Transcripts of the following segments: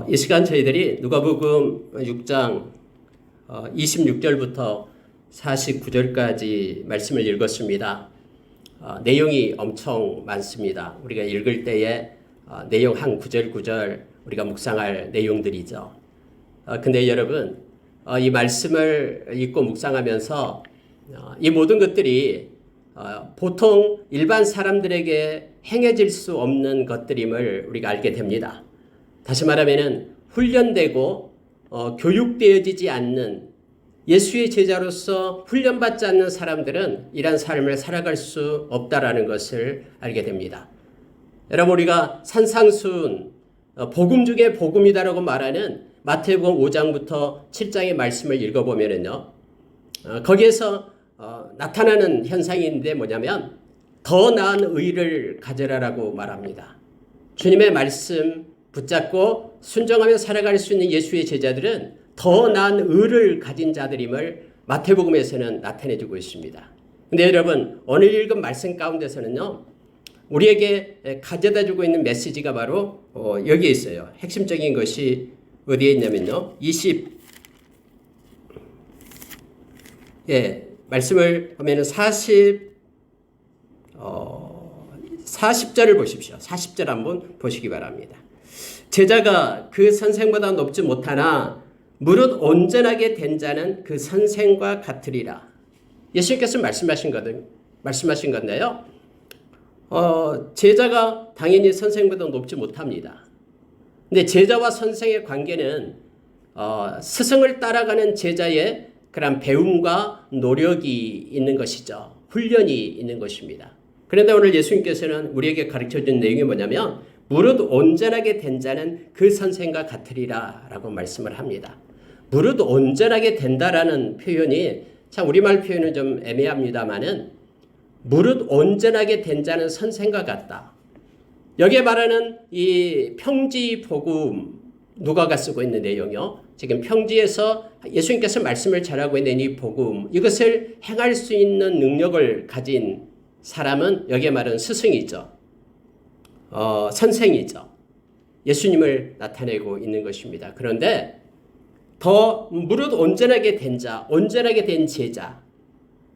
이 시간 저희들이 누가복음 6장 26절부터 49절까지 말씀을 읽었습니다. 내용이 엄청 많습니다. 우리가 읽을 때에 내용 한 구절 구절 우리가 묵상할 내용들이죠. 근데 여러분, 이 말씀을 읽고 묵상하면서 이 모든 것들이 보통 일반 사람들에게 행해질 수 없는 것들임을 우리가 알게 됩니다. 다시 말하면 훈련되고 교육되어지지 않는 예수의 제자로서 훈련받지 않는 사람들은 이런 삶을 살아갈 수 없다라는 것을 알게 됩니다. 여러분, 우리가 산상수훈 복음 중에 복음이다라고 말하는 마태복음 5장부터 7장의 말씀을 읽어보면요, 거기에서 나타나는 현상이 있는데 뭐냐면 더 나은 의를 가져라라고 말합니다. 주님의 말씀 붙잡고 순종하며 살아갈 수 있는 예수의 제자들은 더 나은 의를 가진 자들임을 마태복음에서는 나타내주고 있습니다. 근데 여러분, 오늘 읽은 말씀 가운데서는요, 우리에게 가져다주고 있는 메시지가 바로 여기에 있어요. 핵심적인 것이 어디에 있냐면요, 말씀을 보면 40절을 보십시오. 40절 한번 보시기 바랍니다. 제자가 그 선생보다 높지 못하나 무릇 온전하게 된 자는 그 선생과 같으리라. 예수님께서 말씀하신 건데요. 제자가 당연히 선생보다 높지 못합니다. 근데 제자와 선생의 관계는 스승을 따라가는 제자의 그런 배움과 노력이 있는 것이죠. 훈련이 있는 것입니다. 그런데 오늘 예수님께서는 우리에게 가르쳐준 내용이 뭐냐면 무릇 온전하게 된 자는 그 선생과 같으리라 라고 말씀을 합니다. 무릇 온전하게 된다라는 표현이 참 우리말 표현은 좀 애매합니다만은 무릇 온전하게 된 자는 선생과 같다. 여기에 말하는 이 평지 복음, 누가가 쓰고 있는 내용이요, 지금 평지에서 예수님께서 말씀을 전하고 있는 이 복음, 이것을 행할 수 있는 능력을 가진 사람은 여기에 말하는 스승이죠. 선생이죠. 예수님을 나타내고 있는 것입니다. 그런데 더 무릇 온전하게 된 자, 온전하게 된 제자,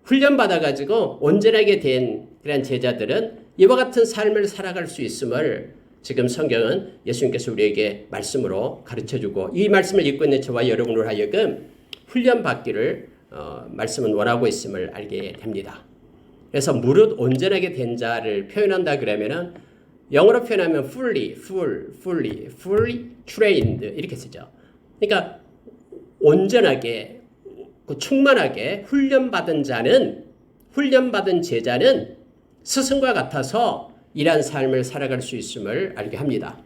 훈련받아가지고 온전하게 된 그런 제자들은 이와 같은 삶을 살아갈 수 있음을 지금 성경은 예수님께서 우리에게 말씀으로 가르쳐주고 이 말씀을 읽고 있는 저와 여러분으로 하여금 훈련받기를 말씀은 원하고 있음을 알게 됩니다. 그래서 무릇 온전하게 된 자를 표현한다 그러면은 영어로 표현하면 fully trained 이렇게 쓰죠. 그러니까 온전하게, 충만하게 훈련받은 제자는 스승과 같아서 이러한 삶을 살아갈 수 있음을 알게 합니다.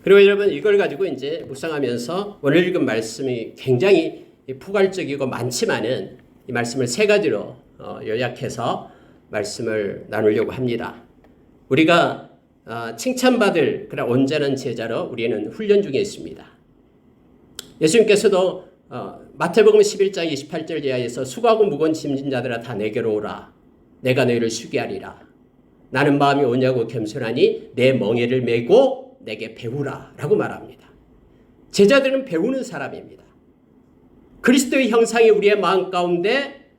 그리고 여러분, 이걸 가지고 이제 묵상하면서 오늘 읽은 말씀이 굉장히 포괄적이고 많지만은 이 말씀을 세 가지로 요약해서 말씀을 나누려고 합니다. 우리가 칭찬받을 그런 온전한 제자로 우리는 훈련 중에 있습니다. 예수님께서도 마태복음 11장 28절 이하에서 수고하고 무거운 짐진 자들아 다 내게로 오라. 내가 너희를 쉬게 하리라. 나는 마음이 온유하고 겸손하니 내 멍에를 메고 내게 배우라 라고 말합니다. 제자들은 배우는 사람입니다. 그리스도의 형상이 우리의 마음 가운데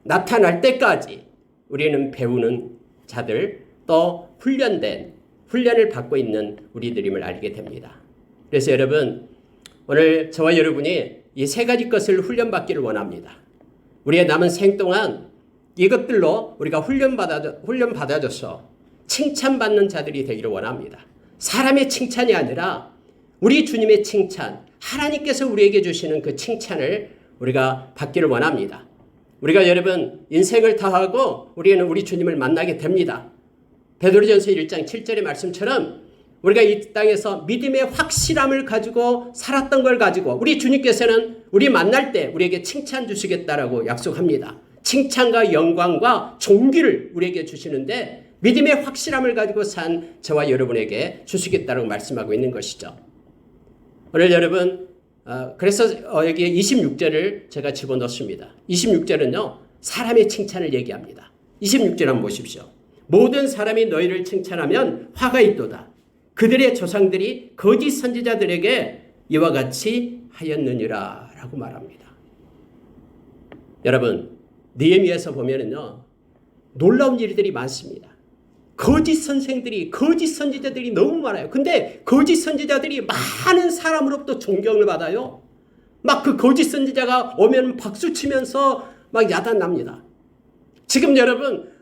나타날 때까지 우리는 배우는 자들, 또 훈련을 받고 있는 우리들임을 알게 됩니다. 그래서 여러분, 오늘 저와 여러분이 이 세 가지 것을 훈련받기를 원합니다. 우리의 남은 생 동안 이것들로 우리가 훈련받아줘서 칭찬받는 자들이 되기를 원합니다. 사람의 칭찬이 아니라 우리 주님의 칭찬, 하나님께서 우리에게 주시는 그 칭찬을 우리가 받기를 원합니다. 우리가 여러분 인생을 다하고 우리는 우리 주님을 만나게 됩니다. 베드로전서 1장 7절의 말씀처럼 우리가 이 땅에서 믿음의 확실함을 가지고 살았던 걸 가지고 우리 주님께서는 우리 만날 때 우리에게 칭찬 주시겠다라고 약속합니다. 칭찬과 영광과 존귀를 우리에게 주시는데 믿음의 확실함을 가지고 산 저와 여러분에게 주시겠다라고 말씀하고 있는 것이죠. 오늘 여러분, 그래서 여기에 26절을 제가 집어넣습니다. 26절은요, 사람의 칭찬을 얘기합니다. 26절 한번 보십시오. 모든 사람이 너희를 칭찬하면 화가 있도다. 그들의 조상들이 거짓 선지자들에게 이와 같이 하였느니라 라고 말합니다. 여러분, 느헤미야에서 보면은요, 놀라운 일들이 많습니다. 거짓 선생들이, 거짓 선지자들이 너무 많아요. 근데 거짓 선지자들이 많은 사람으로부터 존경을 받아요. 막 그 거짓 선지자가 오면 박수 치면서 막 야단납니다. 지금 여러분,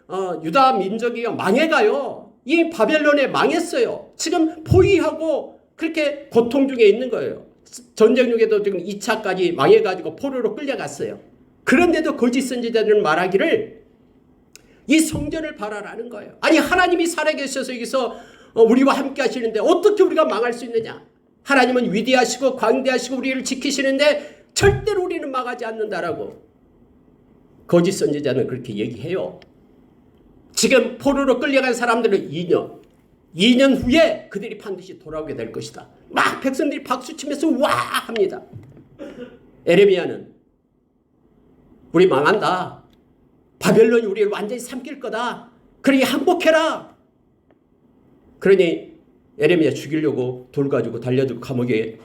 유다 민족이 망해가요. 이 바벨론에 망했어요. 지금 포위하고 그렇게 고통 중에 있는 거예요. 전쟁 중에도 지금 2차까지 망해가지고 포로로 끌려갔어요. 그런데도 거짓 선지자들은 말하기를 이 성전을 바라라는 거예요. 아니, 하나님이 살아계셔서 여기서 우리와 함께 하시는데 어떻게 우리가 망할 수 있느냐. 하나님은 위대하시고 광대하시고 우리를 지키시는데 절대로 우리는 망하지 않는다라고 거짓 선지자는 그렇게 얘기해요. 지금 포로로 끌려간 사람들은 2년 후에 그들이 반드시 돌아오게 될 것이다. 막 백성들이 박수치면서 와 합니다. 에레미야는 우리 망한다. 바벨론이 우리를 완전히 삼킬 거다. 그러니 항복해라. 그러니 에레미야 죽이려고 돌 가지고 달려들고 감옥에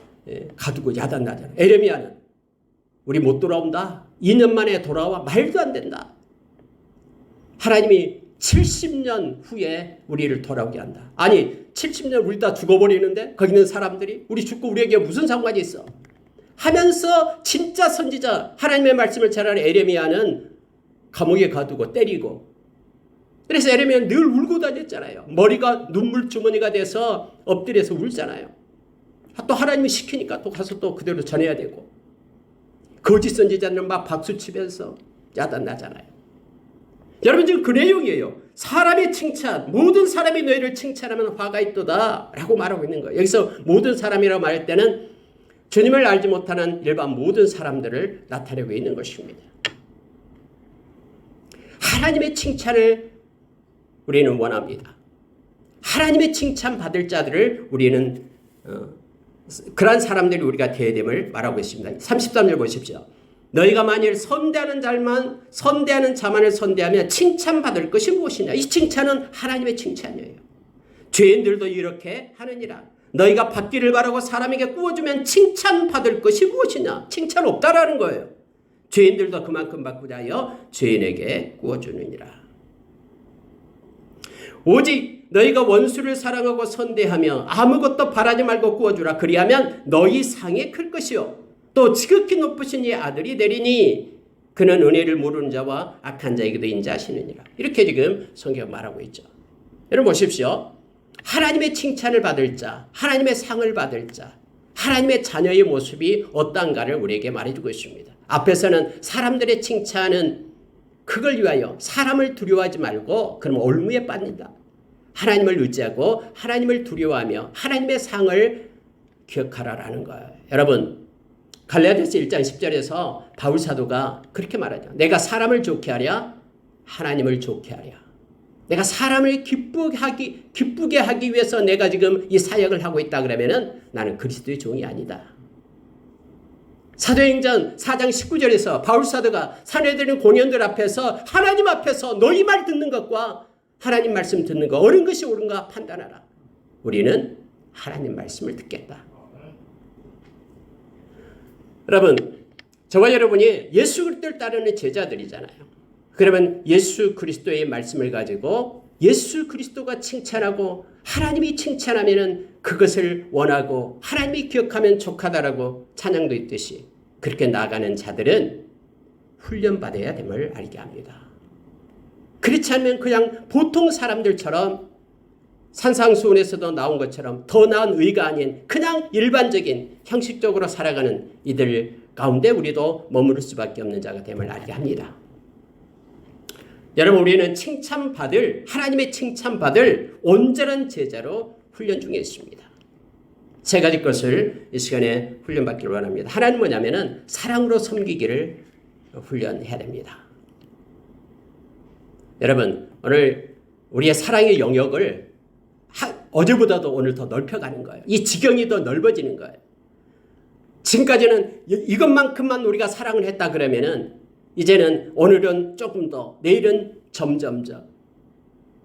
가두고 야단나잖아. 에레미야는 우리 못 돌아온다. 2년 만에 돌아와. 말도 안 된다. 하나님이 70년 후에 우리를 돌아오게 한다. 아니 70년 우리 다 죽어버리는데 거기 있는 사람들이 우리 죽고 우리에게 무슨 상관이 있어 하면서 진짜 선지자 하나님의 말씀을 잘하는 에레미야는 감옥에 가두고 때리고, 그래서 에레미야는 늘 울고 다녔잖아요. 머리가 눈물 주머니가 돼서 엎드려서 울잖아요. 또 하나님이 시키니까 또 가서 또 그대로 전해야 되고, 거짓 선지자는 막 박수 치면서 야단나잖아요. 여러분 지금 그 내용이에요. 사람의 칭찬, 모든 사람이 너희를 칭찬하면 화가 있도다 라고 말하고 있는 거예요. 여기서 모든 사람이라고 말할 때는 주님을 알지 못하는 일반 모든 사람들을 나타내고 있는 것입니다. 하나님의 칭찬을 우리는 원합니다. 하나님의 칭찬 받을 자들을 우리는 그러한 사람들이 우리가 되어야 됨을 말하고 있습니다. 33절 보십시오. 너희가 만일 선대하는 자만을 선대하면 칭찬받을 것이 무엇이냐. 이 칭찬은 하나님의 칭찬이에요. 죄인들도 이렇게 하느니라. 너희가 받기를 바라고 사람에게 구워주면 칭찬받을 것이 무엇이냐. 칭찬 없다라는 거예요. 죄인들도 그만큼 받고자 하여 죄인에게 구워주느니라. 오직 너희가 원수를 사랑하고 선대하며 아무것도 바라지 말고 구워주라. 그리하면 너희 상이 클 것이요 또 지극히 높으신 이 아들이 되리니 그는 은혜를 모르는 자와 악한 자에게도 인자하시느니라. 이렇게 지금 성경 말하고 있죠. 여러분 보십시오. 하나님의 칭찬을 받을 자, 하나님의 상을 받을 자, 하나님의 자녀의 모습이 어떤가를 우리에게 말해주고 있습니다. 앞에서는 사람들의 칭찬은 그걸 위하여 사람을 두려워하지 말고 그러면 올무에 빠진다. 하나님을 의지하고 하나님을 두려워하며 하나님의 상을 기억하라라는 거예요. 여러분 갈라디아서 1장 10절에서 바울 사도가 그렇게 말하죠. 내가 사람을 좋게 하랴 하나님을 좋게 하랴. 내가 사람을 기쁘게 하기 위해서 내가 지금 이 사역을 하고 있다 그러면은 나는 그리스도의 종이 아니다. 사도행전 4장 19절에서 바울 사도가 사내들인 공연들 앞에서 하나님 앞에서 너희 말 듣는 것과 하나님 말씀 듣는 것 옳은 것이 옳은가 판단하라. 우리는 하나님 말씀을 듣겠다. 여러분 저와 여러분이 예수 그리스도를 따르는 제자들이잖아요. 그러면 예수 그리스도의 말씀을 가지고 예수 그리스도가 칭찬하고 하나님이 칭찬하면은 그것을 원하고 하나님이 기억하면 족하다라고 찬양도 있듯이 그렇게 나가는 자들은 훈련받아야 됨을 알게 합니다. 그렇지 않으면 그냥 보통 사람들처럼 산상수훈에서도 나온 것처럼 더 나은 의가 아닌 그냥 일반적인 형식적으로 살아가는 이들 가운데 우리도 머무를 수밖에 없는 자가 됨을 알게 합니다. 여러분 우리는 칭찬받을 하나님의 칭찬받을 온전한 제자로 훈련 중에 있습니다. 세 가지 것을 이 시간에 훈련받기를 원합니다. 하나는 뭐냐면은 사랑으로 섬기기를 훈련해야 됩니다. 여러분 오늘 우리의 사랑의 영역을 어제보다도 오늘 더 넓혀가는 거예요. 이 지경이 더 넓어지는 거예요. 지금까지는 이것만큼만 우리가 사랑을 했다 그러면은 이제는 오늘은 조금 더 내일은 점점점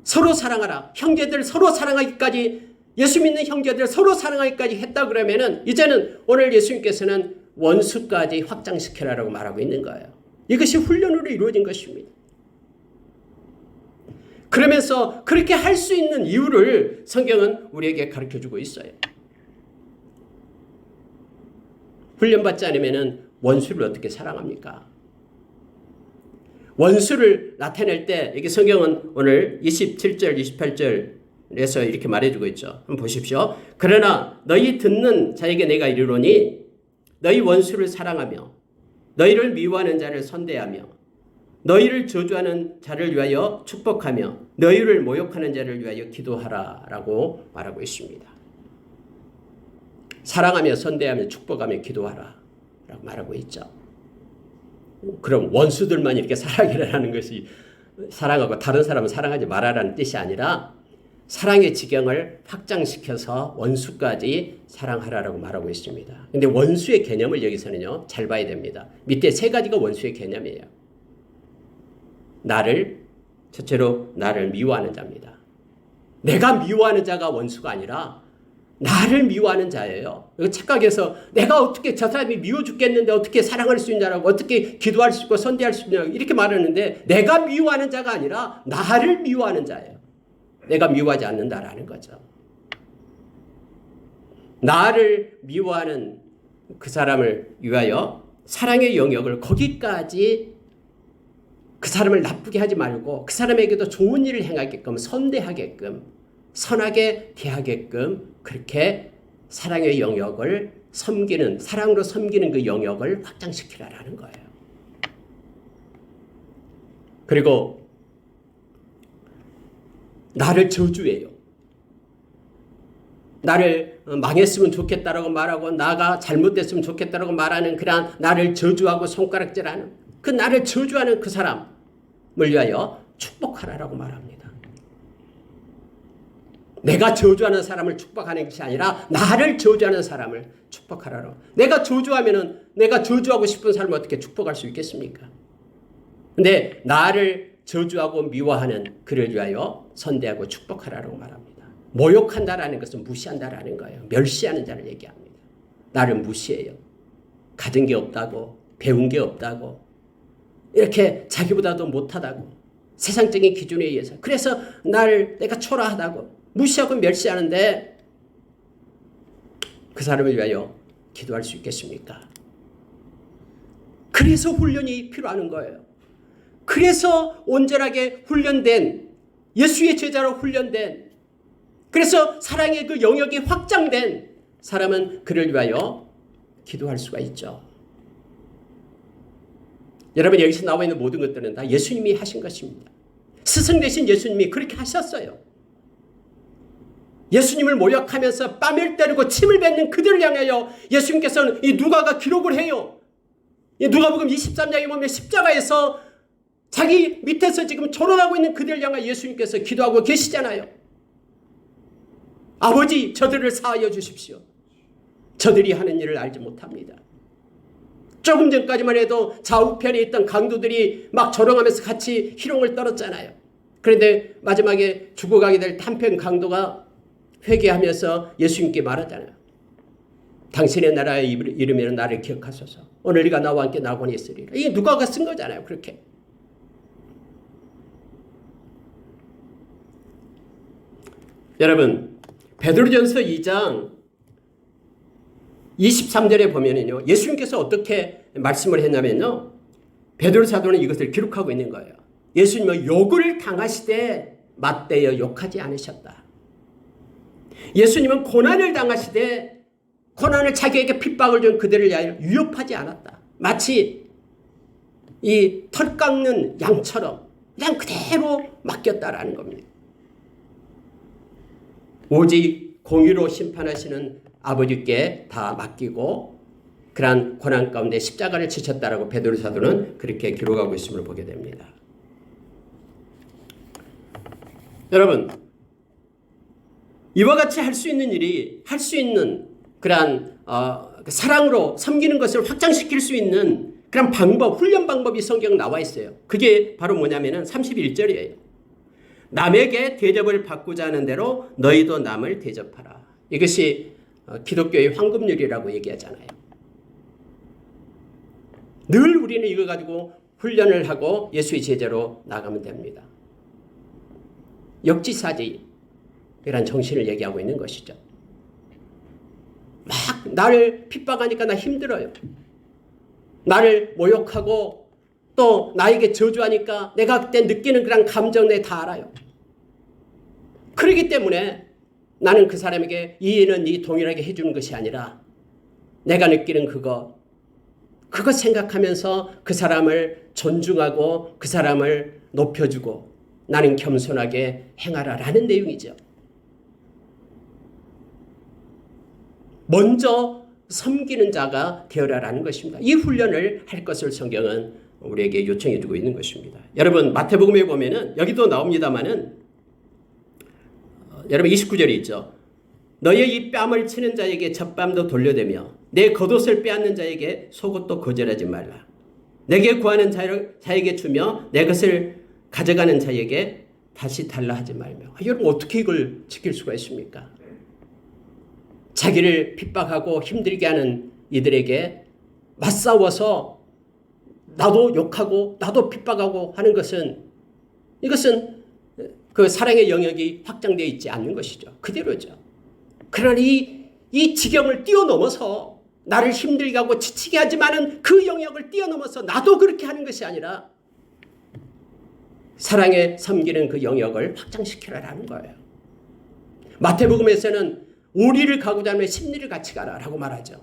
서로 사랑하라. 형제들 서로 사랑하기까지 예수 믿는 형제들 서로 사랑하기까지 했다 그러면은 이제는 오늘 예수님께서는 원수까지 확장시켜라라고 말하고 있는 거예요. 이것이 훈련으로 이루어진 것입니다. 그러면서 그렇게 할 수 있는 이유를 성경은 우리에게 가르쳐주고 있어요. 훈련받지 않으면 원수를 어떻게 사랑합니까? 원수를 나타낼 때 여기 성경은 오늘 27절 28절에서 이렇게 말해주고 있죠. 한번 보십시오. 그러나 너희 듣는 자에게 내가 이르노니 너희 원수를 사랑하며 너희를 미워하는 자를 선대하며 너희를 저주하는 자를 위하여 축복하며 너희를 모욕하는 자를 위하여 기도하라 라고 말하고 있습니다. 사랑하며 선대하며 축복하며 기도하라 라고 말하고 있죠. 그럼 원수들만 이렇게 사랑이라는 것이 사랑하고 다른 사람은 사랑하지 말아라는 뜻이 아니라 사랑의 지경을 확장시켜서 원수까지 사랑하라라고 말하고 있습니다. 근데 원수의 개념을 여기서는요, 잘 봐야 됩니다. 밑에 세 가지가 원수의 개념이에요. 첫째로 나를 미워하는 자입니다. 내가 미워하는 자가 원수가 아니라 나를 미워하는 자예요. 착각해서 내가 어떻게 저 사람이 미워 죽겠는데 어떻게 사랑할 수 있냐라고 어떻게 기도할 수 있고 선대할 수 있냐고 이렇게 말하는데 내가 미워하는 자가 아니라 나를 미워하는 자예요. 내가 미워하지 않는다라는 거죠. 나를 미워하는 그 사람을 위하여 사랑의 영역을 거기까지 그 사람을 나쁘게 하지 말고 그 사람에게도 좋은 일을 행하게끔 선대하게끔 선하게 대하게끔 그렇게 사랑의 영역을 섬기는 사랑으로 섬기는 그 영역을 확장시키라라는 거예요. 그리고 나를 저주해요. 나를 망했으면 좋겠다라고 말하고 나가 잘못됐으면 좋겠다라고 말하는 그런 나를 저주하고 손가락질하는 그 나를 저주하는 그 사람을 위하여 축복하라라고 말합니다. 내가 저주하는 사람을 축복하는 것이 아니라 나를 저주하는 사람을 축복하라고. 내가 저주하면은 내가 저주하고 싶은 사람을 어떻게 축복할 수 있겠습니까? 근데 나를 저주하고 미워하는 그를 위하여 선대하고 축복하라고 말합니다. 모욕한다라는 것은 무시한다라는 거예요. 멸시하는 자를 얘기합니다. 나를 무시해요. 가진 게 없다고, 배운 게 없다고, 이렇게 자기보다도 못하다고, 세상적인 기준에 의해서. 그래서 내가 초라하다고 무시하고 멸시하는데 그 사람을 위하여 기도할 수 있겠습니까? 그래서 훈련이 필요한 거예요. 그래서 온전하게 훈련된 예수의 제자로 훈련된 그래서 사랑의 그 영역이 확장된 사람은 그를 위하여 기도할 수가 있죠. 여러분 여기서 나와 있는 모든 것들은 다 예수님이 하신 것입니다. 스승 되신 예수님이 그렇게 하셨어요. 예수님을 모욕하면서 뺨을 때리고 침을 뱉는 그들을 향하여 예수님께서는 이 누가가 기록을 해요. 이 누가복음 23장에 보면 십자가에서 자기 밑에서 지금 조롱하고 있는 그들을 향하여 예수님께서 기도하고 계시잖아요. 아버지 저들을 사하여 주십시오. 저들이 하는 일을 알지 못합니다. 조금 전까지만 해도 좌우편에 있던 강도들이 막 조롱하면서 같이 희롱을 떨었잖아요. 그런데 마지막에 죽어가게 될 한편 강도가 회개하면서 예수님께 말하잖아요. 당신의 나라의 이름에는 나를 기억하소서. 오늘 네가 나와 함께 낙원에 있으리라. 이게 누가가 쓴 거잖아요. 그렇게. 여러분 베드로전서 2장 23절에 보면은요. 예수님께서 어떻게 말씀을 했냐면요. 베드로 사도는 이것을 기록하고 있는 거예요. 예수님은 욕을 당하시되 맞대어 욕하지 않으셨다. 예수님은 고난을 당하시되 고난을 자기에게 핍박을 준 그들을 위하여 위협하지 않았다. 마치 이 털 깎는 양처럼 그냥 그대로 맡겼다라는 겁니다. 오직 공의로 심판하시는 아버지께 다 맡기고 그러한 고난 가운데 십자가를 지셨다라고 베드로 사도는 그렇게 기록하고 있음을 보게 됩니다. 여러분 이와 같이 할 수 있는 일이 할 수 있는 그러한 사랑으로 섬기는 것을 확장시킬 수 있는 그런 방법, 훈련 방법이 성경에 나와 있어요. 그게 바로 뭐냐면은 31절이에요. 남에게 대접을 받고자 하는 대로 너희도 남을 대접하라. 이것이 기독교의 황금률이라고 얘기하잖아요. 늘 우리는 이거 가지고 훈련을 하고 예수의 제자로 나가면 됩니다. 역지사지 이란 정신을 얘기하고 있는 것이죠. 막 나를 핍박하니까 나 힘들어요. 나를 모욕하고 또 나에게 저주하니까 내가 그때 느끼는 그런 감정 내 다 알아요. 그렇기 때문에 나는 그 사람에게 이해는 이 동일하게 해주는 것이 아니라 내가 느끼는 그거 생각하면서 그 사람을 존중하고 그 사람을 높여주고 나는 겸손하게 행하라라는 내용이죠. 먼저 섬기는 자가 되어라라는 것입니다. 이 훈련을 할 것을 성경은 우리에게 요청해 주고 있는 것입니다. 여러분 마태복음에 보면은 여기도 나옵니다마는 여러분 29절에 있죠. 너의 이 뺨을 치는 자에게 젖뺨도 돌려대며 내 겉옷을 빼앗는 자에게 속옷도 거절하지 말라. 내게 구하는 자에게 주며 내 것을 가져가는 자에게 다시 달라 하지 말며. 여러분 어떻게 이걸 지킬 수가 있습니까? 자기를 핍박하고 힘들게 하는 이들에게 맞싸워서 나도 욕하고 나도 핍박하고 하는 것은 이것은 그 사랑의 영역이 확장되어 있지 않는 것이죠. 그대로죠. 그러나 이 지경을 뛰어넘어서 나를 힘들게 하고 지치게 하지만은 그 영역을 뛰어넘어서 나도 그렇게 하는 것이 아니라 사랑에 섬기는 그 영역을 확장시키라라는 거예요. 마태복음에서는 오리를 가고자 하면 십리를 같이 가라라고 말하죠.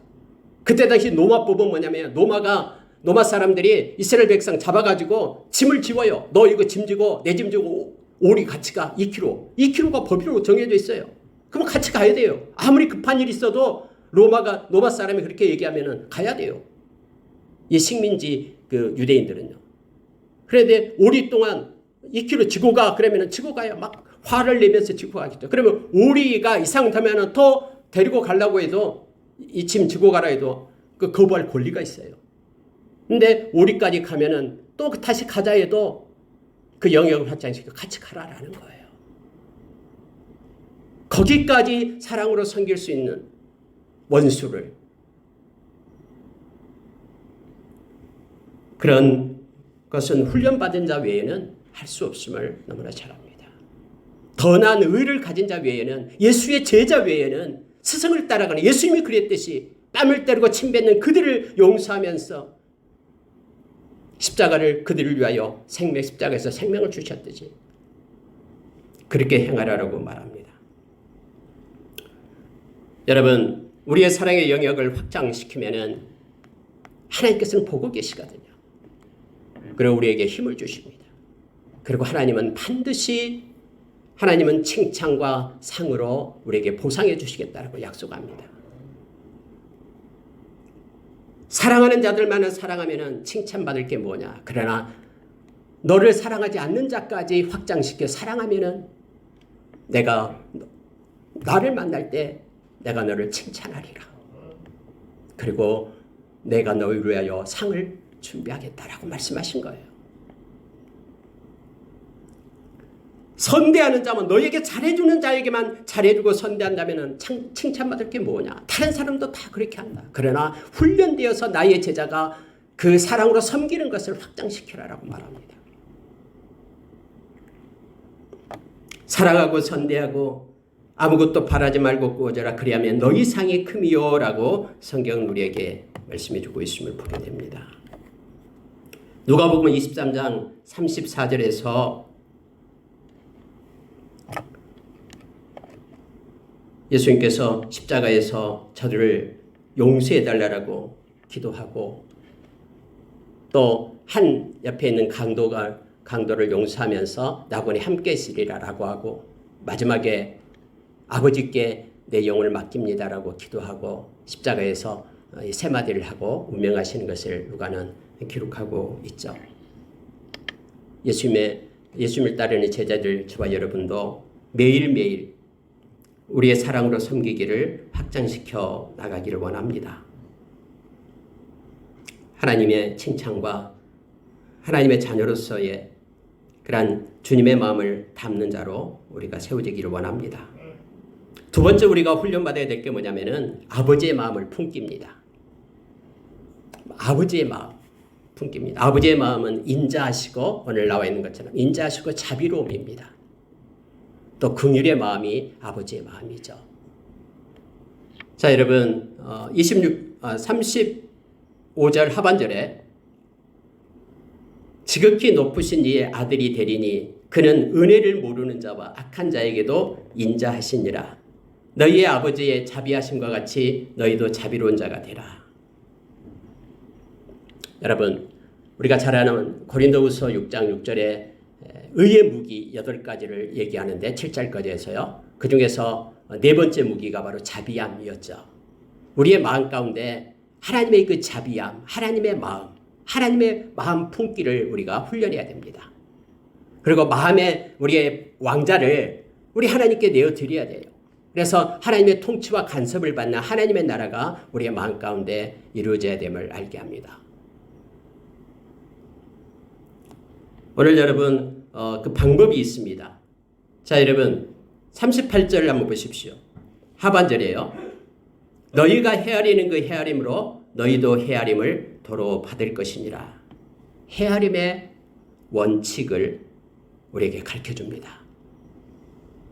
그때 당시 노마법은 뭐냐면 노마 사람들이 이스라엘 백성 잡아가지고 짐을 지워요. 너 이거 짐 지고 내 짐 지고 오리 같이 가 2kg가 법으로 정해져 있어요. 그럼 같이 가야 돼요. 아무리 급한 일 있어도 노마 사람이 그렇게 얘기하면은 가야 돼요. 이 식민지 그 유대인들은요. 그런데 오리 동안 2kg 지고 가 그러면은 지고 가요. 막 화를 내면서 지고 가겠죠. 그러면 오리가 이상되면은 더 데리고 가려고 해도 이 짐 지고 가라 해도 그 거부할 권리가 있어요. 근데 오리까지 가면은 또 다시 가자 해도 그 영역을 확장시켜 같이 가라라는 거예요. 거기까지 사랑으로 섬길 수 있는 원수를 그런 것은 훈련받은 자 외에는 할 수 없음을 너무나 잘 압니다. 더 나은 의를 가진 자 외에는 예수의 제자 외에는 스승을 따라가는 예수님이 그랬듯이 뺨을 때리고 침 뱉는 그들을 용서하면서 십자가를 그들을 위하여 십자가에서 생명을 주셨듯이 그렇게 행하라고 말합니다. 여러분 우리의 사랑의 영역을 확장시키면은 하나님께서는 보고 계시거든요. 그리고 우리에게 힘을 주십니다. 그리고 하나님은 반드시 하나님은 칭찬과 상으로 우리에게 보상해 주시겠다라고 약속합니다. 사랑하는 자들만은 사랑하면은 칭찬받을 게 뭐냐. 그러나 너를 사랑하지 않는 자까지 확장시켜 사랑하면은 내가 나를 만날 때 내가 너를 칭찬하리라. 그리고 내가 너를 위하여 상을 준비하겠다라고 말씀하신 거예요. 선대하는 자만 너에게 잘해주는 자에게만 잘해주고 선대한다면 칭찬받을 게 뭐냐. 다른 사람도 다 그렇게 한다. 그러나 훈련되어서 나의 제자가 그 사랑으로 섬기는 것을 확장시키라라고 말합니다. 사랑하고 선대하고 아무것도 바라지 말고 꾸어져라. 그리하면 너희 상이 큼이요 라고 성경은 우리에게 말씀해주고 있음을 보게 됩니다. 누가복음 23장 34절에서 예수님께서 십자가에서 저들을 용서해달라고 기도하고 또 한 옆에 있는 강도를 용서하면서 나군이 함께 있으리라라고 하고 마지막에 아버지께 내 영혼을 맡깁니다라고 기도하고 십자가에서 세 마디를 하고 운명하시는 것을 누가는 기록하고 있죠. 예수님을 따르는 제자들 저와 여러분도 매일매일 우리의 사랑으로 섬기기를 확장시켜 나가기를 원합니다. 하나님의 칭찬과 하나님의 자녀로서의 그러한 주님의 마음을 담는 자로 우리가 세워지기를 원합니다. 두 번째 우리가 훈련받아야 될 게 뭐냐면은 아버지의 마음을 품깁니다. 아버지의 마음 품깁니다. 아버지의 마음은 인자하시고 오늘 나와 있는 것처럼 인자하시고 자비로움입니다. 또 긍휼의 마음이 아버지의 마음이죠. 자, 여러분 35절 하반절에 지극히 높으신 이의 아들이 되리니 그는 은혜를 모르는 자와 악한 자에게도 인자하시니라. 너희의 아버지의 자비하심과 같이 너희도 자비로운 자가 되라. 여러분, 우리가 잘 아는 고린도후서 6장 6절에 의의 무기 8가지를 얘기하는데 7절까지에서요. 그 중에서 네 번째 무기가 바로 자비함이었죠. 우리의 마음 가운데 하나님의 그 자비함, 하나님의 마음 품기를 우리가 훈련해야 됩니다. 그리고 마음에 우리의 왕자를 우리 하나님께 내어드려야 돼요. 그래서 하나님의 통치와 간섭을 받는 하나님의 나라가 우리의 마음 가운데 이루어져야 됨을 알게 합니다. 오늘 여러분 그 방법이 있습니다. 자, 여러분 38절을 한번 보십시오. 하반절이에요. 너희가 헤아리는 그 헤아림으로 너희도 헤아림을 도로 받을 것이니라. 헤아림의 원칙을 우리에게 가르쳐줍니다.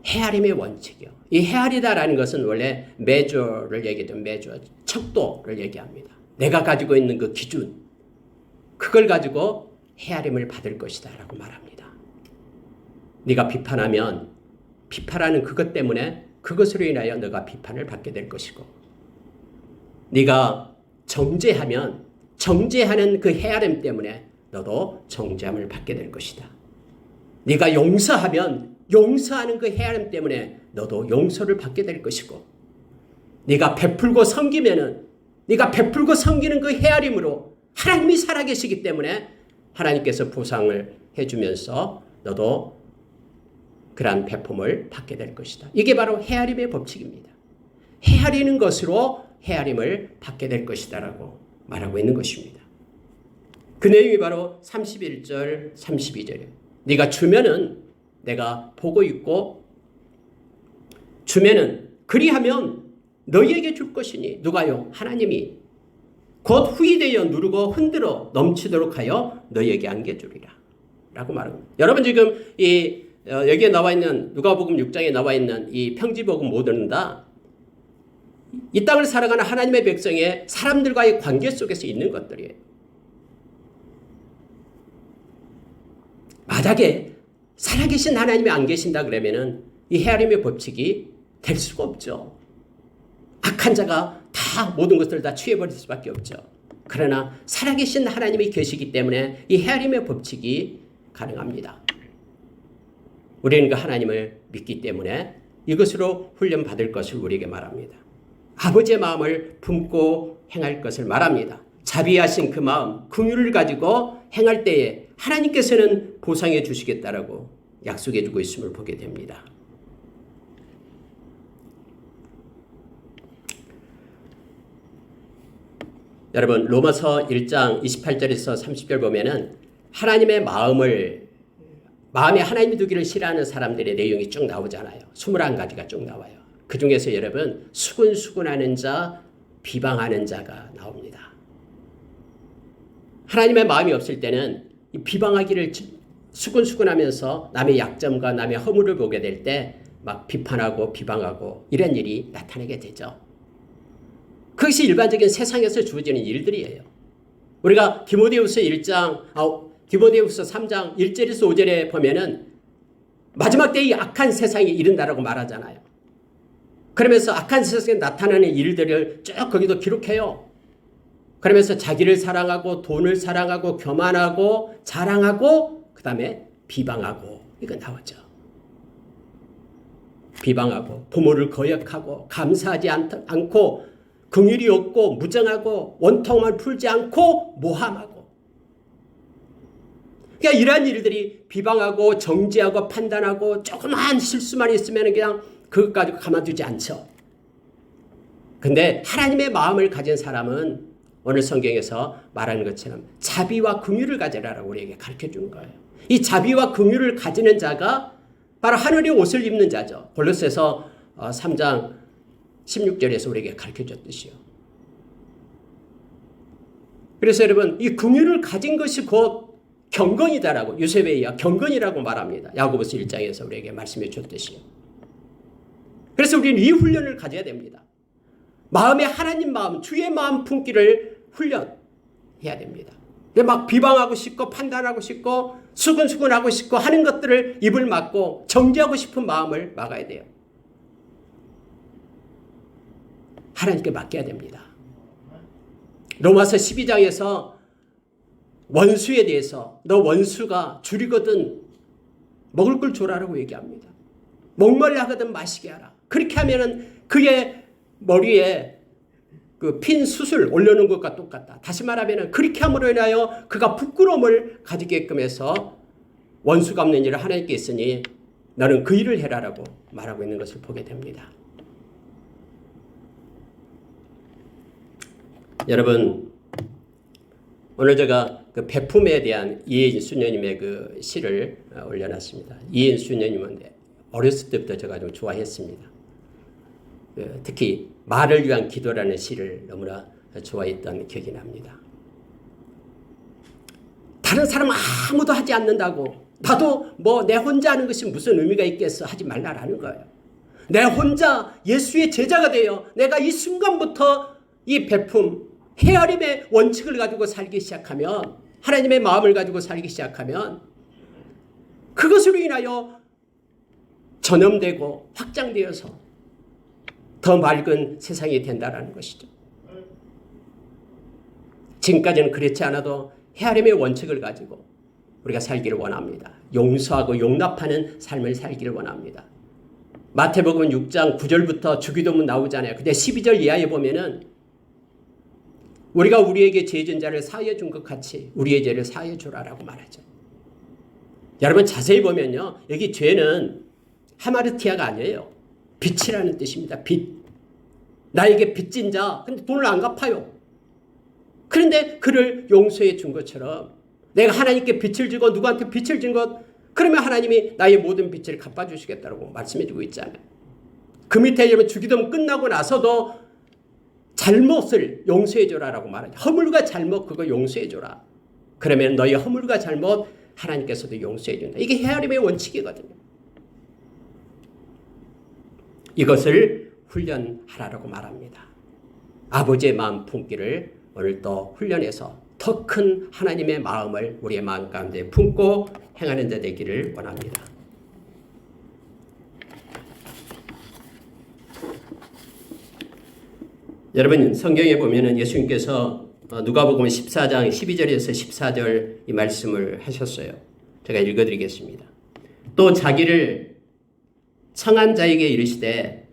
헤아림의 원칙이요. 이 헤아리다라는 것은 원래 measure를 얘기하죠. measure, 척도를 얘기합니다. 내가 가지고 있는 그 기준, 그걸 가지고 헤아림을 받을 것이다 라고 말합니다. 네가 비판하면 비판하는 그것 때문에 그것으로 인하여 너가 비판을 받게 될 것이고, 네가 정죄하면 정죄하는 그 헤아림 때문에 너도 정죄함을 받게 될 것이다. 네가 용서하면 용서하는 그 헤아림 때문에 너도 용서를 받게 될 것이고, 네가 베풀고 섬기면은 네가 베풀고 섬기는 그 헤아림으로 하나님이 살아계시기 때문에 하나님께서 보상을 해주면서 너도 그러한 베품을 받게 될 것이다. 이게 바로 헤아림의 법칙입니다. 헤아리는 것으로 헤아림을 받게 될 것이다 라고 말하고 있는 것입니다. 그 내용이 바로 31절 32절이에요. 네가 주면은 내가 보고 있고, 주면은 그리하면 너희에게 줄 것이니, 누가요? 하나님이 곧 후이되어 누르고 흔들어 넘치도록 하여 너희에게 안겨주리라 라고 말합니다. 여러분 지금 여기에 나와 있는 누가복음 6장에 나와 있는 이 평지복음 모두는 다 이 땅을 살아가는 하나님의 백성의 사람들과의 관계 속에서 있는 것들이에요. 만약에 살아계신 하나님이 안 계신다 그러면은 이 헤아림의 법칙이 될 수가 없죠. 악한 자가 다 모든 것들을 다 취해버릴 수밖에 없죠. 그러나 살아계신 하나님이 계시기 때문에 이 헤아림의 법칙이 가능합니다. 우리는 그 하나님을 믿기 때문에 이것으로 훈련받을 것을 우리에게 말합니다. 아버지의 마음을 품고 행할 것을 말합니다. 자비하신 그 마음, 긍휼을 가지고 행할 때에 하나님께서는 보상해 주시겠다라고 약속해 주고 있음을 보게 됩니다. 여러분 로마서 1장 28절에서 30절 보면은 하나님의 마음에 하나님이 두기를 싫어하는 사람들의 내용이 쭉 나오잖아요. 21가지가 쭉 나와요. 그 중에서 여러분 수근수근하는 자, 비방하는 자가 나옵니다. 하나님의 마음이 없을 때는 이 비방하기를 수근수근하면서 남의 약점과 남의 허물을 보게 될 때 막 비판하고 비방하고 이런 일이 나타나게 되죠. 그것이 일반적인 세상에서 주어지는 일들이에요. 우리가 디모데후서 3장 1절에서 5절에 보면은 마지막 때의 악한 세상이 이른다라고 말하잖아요. 그러면서 악한 세상에 나타나는 일들을 쭉 거기도 기록해요. 그러면서 자기를 사랑하고 돈을 사랑하고 교만하고 자랑하고 그 다음에 비방하고 이거 나오죠. 비방하고 부모를 거역하고 감사하지 않고 긍휼이 없고 무정하고 원통함을 풀지 않고 모함하고, 그러니까 이러한 일들이 비방하고 정죄하고 판단하고 조그만 실수만 있으면 그냥 그것 가지고 가만두지 않죠. 근데 하나님의 마음을 가진 사람은 오늘 성경에서 말하는 것처럼 자비와 긍휼을 가져라라고 우리에게 가르쳐주는 거예요. 이 자비와 긍휼을 가지는 자가 바로 하늘의 옷을 입는 자죠. 골로새서 3장 16절에서 우리에게 가르쳐줬듯이요. 그래서 여러분, 이 긍휼을 가진 것이 곧 경건이다라고, 요셉에 의하 경건이라고 말합니다. 야고보서 1장에서 우리에게 말씀해 줬듯이요. 그래서 우리는 이 훈련을 가져야 됩니다. 마음에 하나님 마음, 주의 마음 품기를 훈련해야 됩니다. 막 비방하고 싶고 판단하고 싶고 수근수근하고 싶고 하는 것들을 입을 막고 정죄하고 싶은 마음을 막아야 돼요. 하나님께 맡겨야 됩니다. 로마서 12장에서 원수에 대해서 너 원수가 줄이거든 먹을 걸 줘라라고 얘기합니다. 목말라 하거든 마시게 하라. 그렇게 하면은 그의 머리에 그 핀 숯을 올려놓은 것과 똑같다. 다시 말하면 그렇게 함으로 인하여 그가 부끄러움을 가지게끔 해서 원수가 없는 일을 하나님께 있으니 너는 그 일을 해라라고 말하고 있는 것을 보게 됩니다. 여러분, 오늘 제가 그 베품에 대한 이혜인 수녀님의 그 시를 올려놨습니다. 이혜인 수녀님은 어렸을 때부터 제가 좀 좋아했습니다. 특히 말을 위한 기도라는 시를 너무나 좋아했던 기억이 납니다. 다른 사람 아무도 하지 않는다고 나도 뭐 내 혼자 하는 것이 무슨 의미가 있겠어 하지 말라라는 거예요. 내 혼자 예수의 제자가 되어 내가 이 순간부터 이 베품 헤아림의 원칙을 가지고 살기 시작하면, 하나님의 마음을 가지고 살기 시작하면 그것으로 인하여 전염되고 확장되어서 더 맑은 세상이 된다는 것이죠. 지금까지는 그렇지 않아도 헤아림의 원칙을 가지고 우리가 살기를 원합니다. 용서하고 용납하는 삶을 살기를 원합니다. 마태복음 6장 9절부터 주기도문 나오잖아요. 근데 12절 이하에 보면은 우리가 우리에게 죄 진 자를 사하여 준 것 같이 우리의 죄를 사하여 주라라고 말하죠. 여러분 자세히 보면요, 여기 죄는 하마르티아가 아니에요. 빚이라는 뜻입니다. 빚. 나에게 빚진 자, 근데 돈을 안 갚아요. 그런데 그를 용서해 준 것처럼 내가 하나님께 빚을 지고 누구한테 빚을 진 것, 그러면 하나님이 나의 모든 빚을 갚아주시겠다고 말씀해 주고 있잖아요. 그 밑에 여러분 주기도문 끝나고 나서도 잘못을 용서해 줘라라고 말하죠. 허물과 잘못 그거 용서해 줘라. 그러면 너의 허물과 잘못 하나님께서도 용서해 준다. 이게 헤아림의 원칙이거든요. 이것을 훈련하라고 말합니다. 아버지의 마음 품기를 오늘 또 훈련해서 더 큰 하나님의 마음을 우리의 마음 가운데 품고 행하는 자 되기를 원합니다. 여러분 성경에 보면은 예수님께서 누가복음 14장 12절에서 14절 이 말씀을 하셨어요. 제가 읽어드리겠습니다. 또 자기를 청한 자에게 이르시되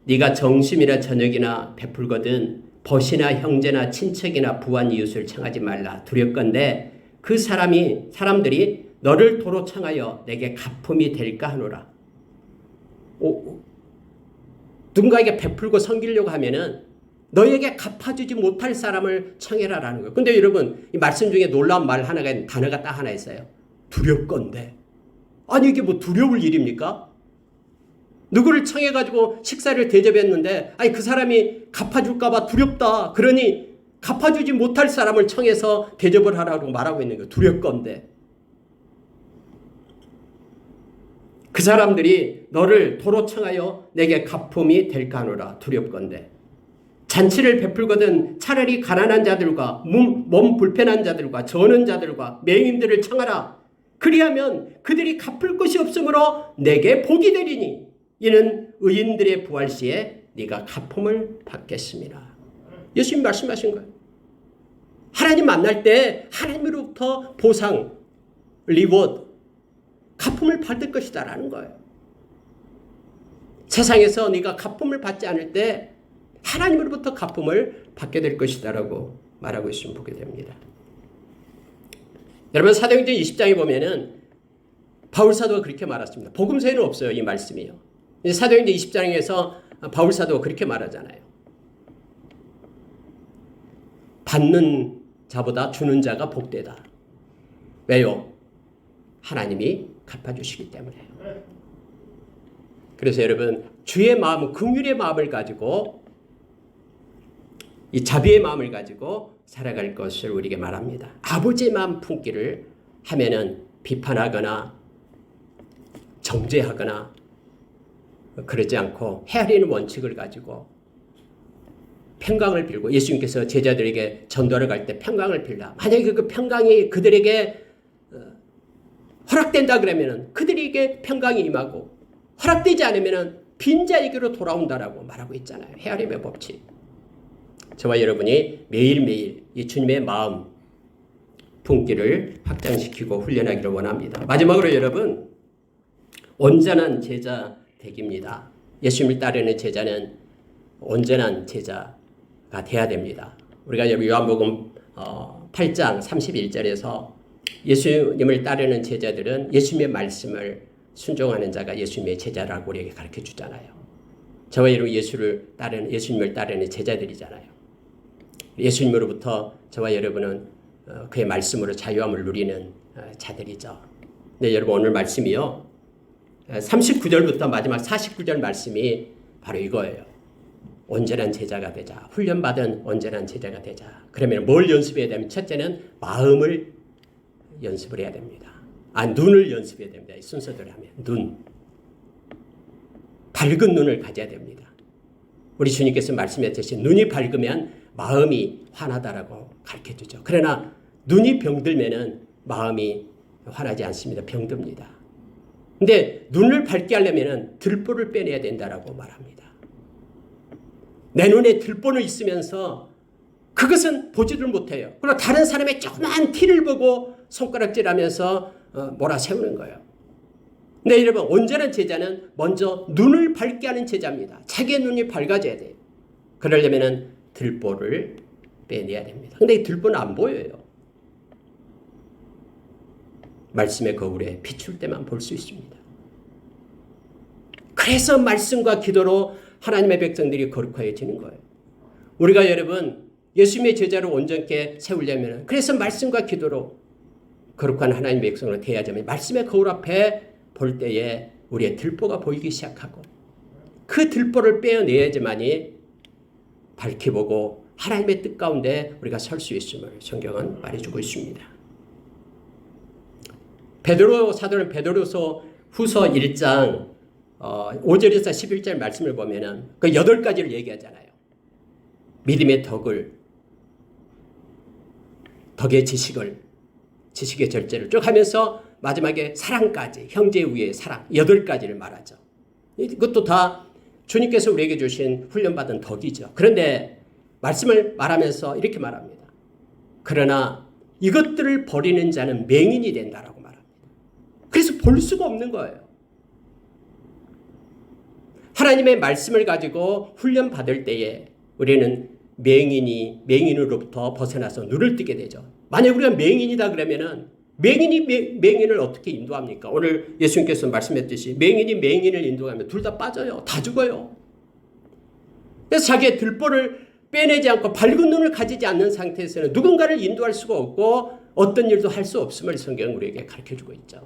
네가 정심이나 저녁이나 베풀거든 벗이나 형제나 친척이나 부한 이웃을 청하지 말라. 두렵건대 그 사람들이 너를 도로 청하여 내게 갚음이 될까 하노라. 누군가에게 베풀고 섬기려고 하면은 너에게 갚아주지 못할 사람을 청해라라는 거예요. 근데 여러분 이 말씀 중에 놀라운 말 하나가, 단어가 딱 하나 있어요. 두렵건대. 아니 이게 뭐 두려울 일입니까? 누구를 청해가지고 식사를 대접했는데 아니 그 사람이 갚아줄까봐 두렵다. 그러니 갚아주지 못할 사람을 청해서 대접을 하라고 말하고 있는 거예요. 두렵건대. 그 사람들이 너를 도로 청하여 내게 갚음이 될까 하노라. 두렵건대. 잔치를 베풀거든 차라리 가난한 자들과 몸 불편한 자들과 저는 자들과 맹인들을 청하라. 그리하면 그들이 갚을 것이 없으므로 내게 복이 되리니 이는 의인들의 부활 시에 네가 갚음을 받겠습니다. 예수님 말씀하신 거예요. 하나님 만날 때 하나님으로부터 보상, 리워드, 갚음을 받을 것이다라는 거예요. 세상에서 네가 갚음을 받지 않을 때 하나님으로부터 갚음을 받게 될 것이다라고 말하고 있으면 보게 됩니다. 여러분 사도행전 20장에 보면은 바울 사도가 그렇게 말했습니다. 복음서에는 없어요, 이 말씀이요. 사도행전 20장에서 바울 사도가 그렇게 말하잖아요. 받는 자보다 주는 자가 복되다. 왜요? 하나님이 갚아주시기 때문에요. 그래서 여러분 주의 마음, 긍휼의 마음을 가지고 이 자비의 마음을 가지고 살아갈 것을 우리에게 말합니다. 아버지의 마음 품기를 하면은 비판하거나 정죄하거나 그러지 않고 헤아리는 원칙을 가지고 평강을 빌고 예수님께서 제자들에게 전도를 갈 때 평강을 빌라. 만약에 그 평강이 그들에게 허락된다 그러면은 그들에게 평강이 임하고 허락되지 않으면은 빈자에게로 돌아온다라고 말하고 있잖아요. 헤아림의 법칙. 저와 여러분이 매일매일 이 주님의 마음 품기를 확장시키고 훈련하기를 원합니다. 마지막으로 여러분 온전한 제자 되기입니다. 예수님을 따르는 제자는 온전한 제자가 돼야 됩니다. 우리가 요한복음 8장 31절에서 예수님을 따르는 제자들은 예수님의 말씀을 순종하는 자가 예수님의 제자라고 우리에게 가르쳐 주잖아요. 저와 여러분 예수님을 따르는 제자들이잖아요. 예수님으로부터 저와 여러분은 그의 말씀으로 자유함을 누리는 자들이죠. 네, 여러분 오늘 말씀이요. 39절부터 마지막 49절 말씀이 바로 이거예요. 온전한 제자가 되자. 훈련받은 온전한 제자가 되자. 그러면 뭘 연습해야 되면 첫째는 마음을 연습을 해야 됩니다. 눈을 연습해야 됩니다. 이 순서대로 하면 눈. 밝은 눈을 가져야 됩니다. 우리 주님께서 말씀하셨듯이 눈이 밝으면 마음이 환하다라고 가르쳐주죠. 그러나 눈이 병들면은 마음이 환하지 않습니다. 병듭니다. 근데 눈을 밝게 하려면은 들보를 빼내야 된다라고 말합니다. 내 눈에 들보는 있으면서 그것은 보지를 못해요. 그러나 다른 사람의 조그만 티를 보고 손가락질하면서 몰아세우는 거예요. 근데 여러분 온전한 제자는 먼저 눈을 밝게 하는 제자입니다. 자기의 눈이 밝아져야 돼요. 그러려면은 들보를 빼내야 됩니다. 근데 이 들보는 안 보여요. 말씀의 거울에 비출 때만 볼 수 있습니다. 그래서 말씀과 기도로 하나님의 백성들이 거룩해지는 거예요. 우리가 여러분 예수님의 제자로 온전케 세우려면 그래서 말씀과 기도로 거룩한 하나님의 백성으로 되어야지만 말씀의 거울 앞에 볼 때에 우리의 들보가 보이기 시작하고 그 들보를 빼어내야지만이 밝히 보고 하나님의 뜻 가운데 우리가 설 수 있음을 성경은 말해주고 있습니다. 사도는 베드로서 후서 1장 5절에서 11절 말씀을 보면은 그 8가지를 얘기하잖아요. 믿음의 덕의 지식의 절제를 쭉 하면서 마지막에 사랑까지, 형제 위의 사랑 8가지를 말하죠. 이것도 다 주님께서 우리에게 주신 훈련받은 덕이죠. 그런데 말씀을 말하면서 이렇게 말합니다. 그러나 이것들을 버리는 자는 맹인이 된다라고 말합니다. 그래서 볼 수가 없는 거예요. 하나님의 말씀을 가지고 훈련받을 때에 우리는 맹인으로부터 벗어나서 눈을 뜨게 되죠. 만약 우리가 맹인이다 그러면은 맹인이 맹인을 어떻게 인도합니까? 오늘 예수님께서 말씀했듯이 맹인이 맹인을 인도하면 둘 다 빠져요. 다 죽어요. 그래서 자기의 들보를 빼내지 않고 밝은 눈을 가지지 않는 상태에서는 누군가를 인도할 수가 없고 어떤 일도 할 수 없음을 성경은 우리에게 가르쳐주고 있죠.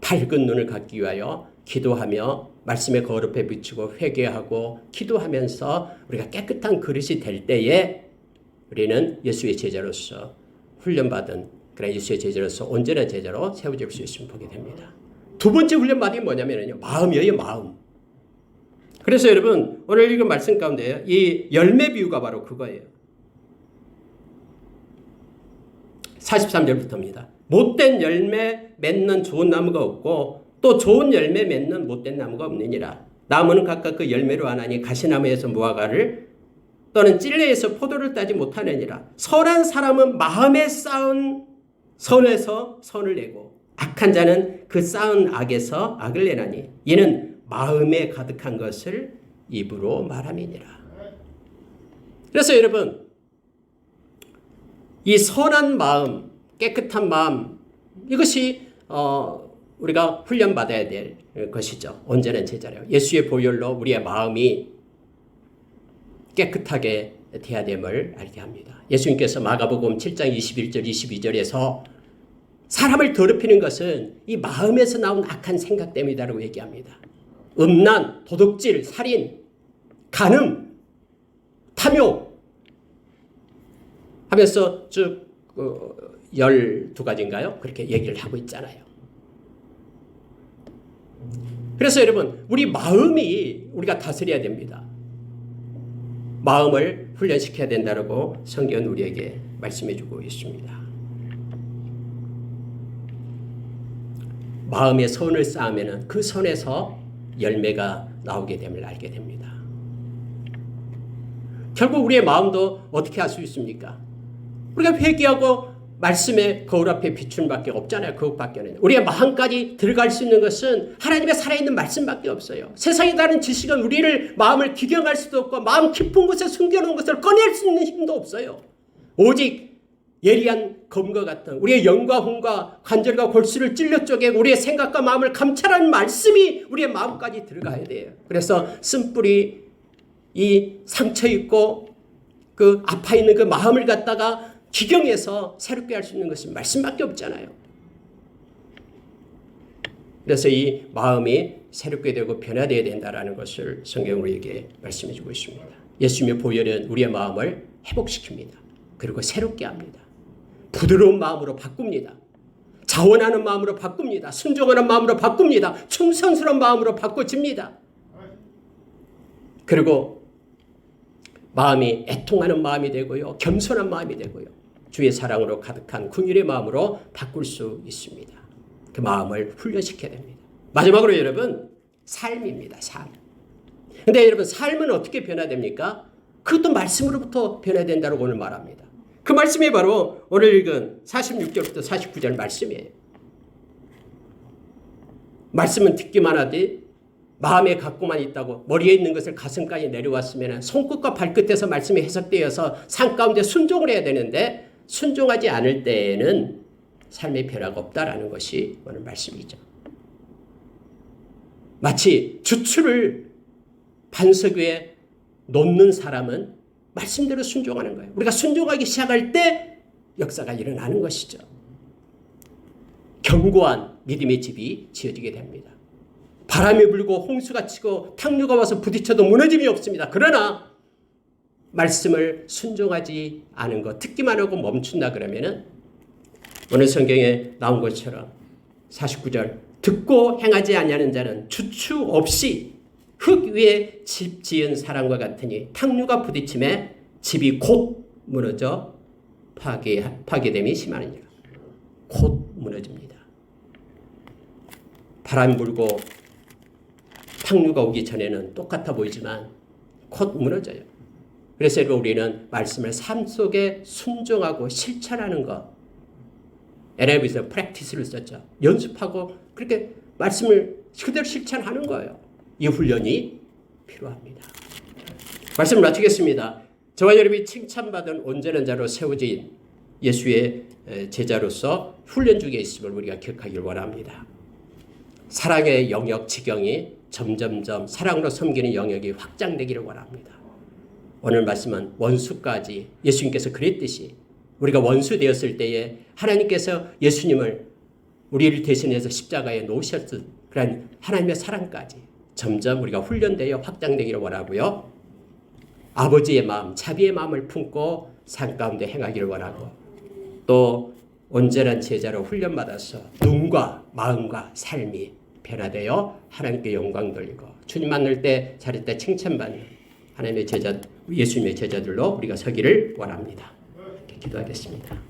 밝은 눈을 갖기 위하여 기도하며 말씀의 거울 앞에 비추고 회개하고 기도하면서 우리가 깨끗한 그릇이 될 때에 우리는 예수의 제자로서 훈련받은 그런 예수의 제자로서 온전한 제자로 세워질 수 있음을 보게 됩니다. 두 번째 훈련받은 게 뭐냐면요. 마음이에요. 마음. 그래서 여러분 오늘 읽은 말씀 가운데 이 열매 비유가 바로 그거예요. 43절부터입니다. 못된 열매 맺는 좋은 나무가 없고 또 좋은 열매 맺는 못된 나무가 없느니라. 나무는 각각 그 열매로 하나니 가시나무에서 무화과를 또는 찔레에서 포도를 따지 못하느니라. 선한 사람은 마음에 쌓은 선에서 선을 내고 악한 자는 그 쌓은 악에서 악을 내나니 이는 마음에 가득한 것을 입으로 말함이니라. 그래서 여러분 이 선한 마음, 깨끗한 마음 이것이 우리가 훈련받아야 될 것이죠. 온전한 제자래요. 예수의 보혈로 우리의 마음이 깨끗하게 돼야 됨을 알게 합니다. 예수님께서 마가복음 7장 21절 22절에서 사람을 더럽히는 것은 이 마음에서 나온 악한 생각 때문이다라고 얘기합니다. 음란, 도둑질, 살인, 간음, 탐욕 하면서 쭉 12가지인가요? 그렇게 얘기를 하고 있잖아요. 그래서 여러분, 우리 마음이 우리가 다스려야 됩니다. 마음을 훈련시켜야 된다고 성경은 우리에게 말씀해 주고 있습니다. 마음에 선을 쌓으면 그 선에서 열매가 나오게 됨을 알게 됩니다. 결국 우리의 마음도 어떻게 할 수 있습니까? 우리가 회개하고 말씀의 거울 앞에 비추는 밖에 없잖아요. 그것밖에는. 우리의 마음까지 들어갈 수 있는 것은 하나님의 살아있는 말씀밖에 없어요. 세상에 다른 지식은 우리를 마음을 기경할 수도 없고 마음 깊은 곳에 숨겨놓은 것을 꺼낼 수 있는 힘도 없어요. 오직 예리한 검과 같은 우리의 영과 혼과 관절과 골수를 찔러 쪼개고 우리의 생각과 마음을 감찰하는 말씀이 우리의 마음까지 들어가야 돼요. 그래서 쓴뿌리 이 상처 있고 그 아파 있는 그 마음을 갖다가 기경해서 새롭게 할 수 있는 것은 말씀밖에 없잖아요. 그래서 이 마음이 새롭게 되고 변화되어야 된다는 것을 성경은 우리에게 말씀해 주고 있습니다. 예수님의 보혈은 우리의 마음을 회복시킵니다. 그리고 새롭게 합니다. 부드러운 마음으로 바꿉니다. 자원하는 마음으로 바꿉니다. 순종하는 마음으로 바꿉니다. 충성스러운 마음으로 바꿔집니다. 그리고 마음이 애통하는 마음이 되고요. 겸손한 마음이 되고요. 주의 사랑으로 가득한 긍휼의 마음으로 바꿀 수 있습니다. 그 마음을 훈련시켜야 됩니다. 마지막으로 여러분, 삶입니다. 삶. 근데 여러분, 삶은 어떻게 변화됩니까? 그것도 말씀으로부터 변화된다고 오늘 말합니다. 그 말씀이 바로 오늘 읽은 46절부터 49절 말씀이에요. 말씀은 듣기만 하지 마음에 갖고만 있다고 머리에 있는 것을 가슴까지 내려왔으면 손끝과 발끝에서 말씀이 해석되어서 산 가운데 순종을 해야 되는데 순종하지 않을 때에는 삶의 변화가 없다라는 것이 오늘 말씀이죠. 마치 주추를 반석 위에 놓는 사람은 말씀대로 순종하는 거예요. 우리가 순종하기 시작할 때 역사가 일어나는 것이죠. 견고한 믿음의 집이 지어지게 됩니다. 바람이 불고 홍수가 치고 탕류가 와서 부딪혀도 무너짐이 없습니다. 그러나 말씀을 순종하지 않은 것, 듣기만 하고 멈춘다 그러면은 오늘 성경에 나온 것처럼 49절 듣고 행하지 아니하는 자는 주추 없이 흙 위에 집 지은 사람과 같으니 탕류가 부딪힘에 집이 곧 무너져 파괴됨이 심하느니라. 곧 무너집니다. 바람 불고 탕류가 오기 전에는 똑같아 보이지만 곧 무너져요. 그래서 우리는 말씀을 삶 속에 순종하고 실천하는 것. NIV에서 practice를 썼죠. 연습하고 그렇게 말씀을 그대로 실천하는 거예요. 이 훈련이 필요합니다. 말씀을 마치겠습니다. 저와 여러분이 칭찬받은 온전한 자로 세워진 예수의 제자로서 훈련 중에 있음을 우리가 기억하기를 원합니다. 사랑의 영역 지경이 점점점 사랑으로 섬기는 영역이 확장되기를 원합니다. 오늘 말씀은 원수까지 예수님께서 그랬듯이 우리가 원수 되었을 때에 하나님께서 예수님을 우리를 대신해서 십자가에 놓으셨을 그런 하나님의 사랑까지 점점 우리가 훈련되어 확장되기를 원하고요. 아버지의 마음, 자비의 마음을 품고 삶 가운데 행하기를 원하고 또 온전한 제자로 훈련받아서 눈과 마음과 삶이 변화되어 하나님께 영광 돌리고 주님 만날 때 잘할 때 칭찬받는 하나님의 제자, 예수님의 제자들로 우리가 서기를 원합니다. 기도하겠습니다.